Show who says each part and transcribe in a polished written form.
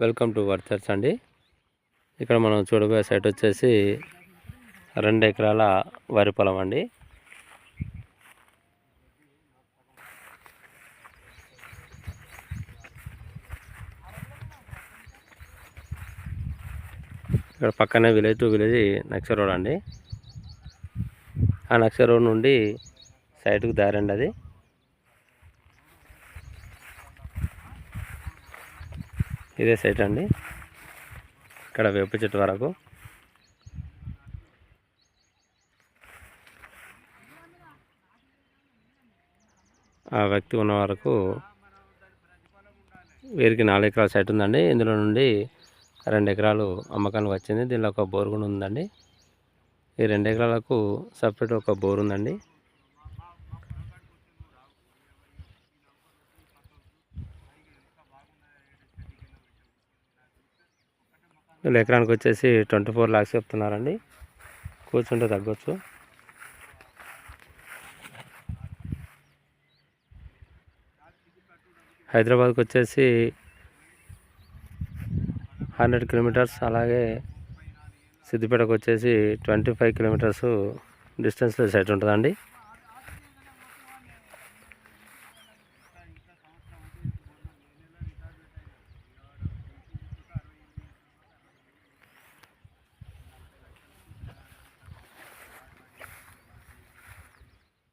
Speaker 1: Welcome to వర్చర్స్ అండి. ఇక్కడ మనం చూడబోయే సైట్ వచ్చేసి 2 ఎకరాల వరి పొలం అండి. ఇక్కడ పక్కనే విలేజ్ టు విలేజ్ నక్ష రోడ్ అండి. ఆ నక్ష రోడ్ నుండి సైట్కు దారి అండి అది. ఇదే సైట్ అండి. ఇక్కడ వేప చెట్టు వరకు ఆ వ్యక్తి ఉన్న వరకు వీరికి 4 ఎకరాల సైట్ ఉందండి. ఇందులో నుండి 2 ఎకరాలు అమ్మకానికి వచ్చింది. దీనిలో ఒక బోర్ కూడా ఉందండి. ఈ 2 ఎకరాలకు సపరేట్ ఒక బోర్ ఉందండి. వీళ్ళు ఎకరానికి వచ్చేసి 24 lakhs చెప్తున్నారండి. కూర్చుంటే తగ్గొచ్చు. హైదరాబాద్కి వచ్చేసి 100 kilometers, అలాగే సిద్దిపేటకు వచ్చేసి 25 kilometers డిస్టెన్స్లో సైట్ ఉంటుందండి.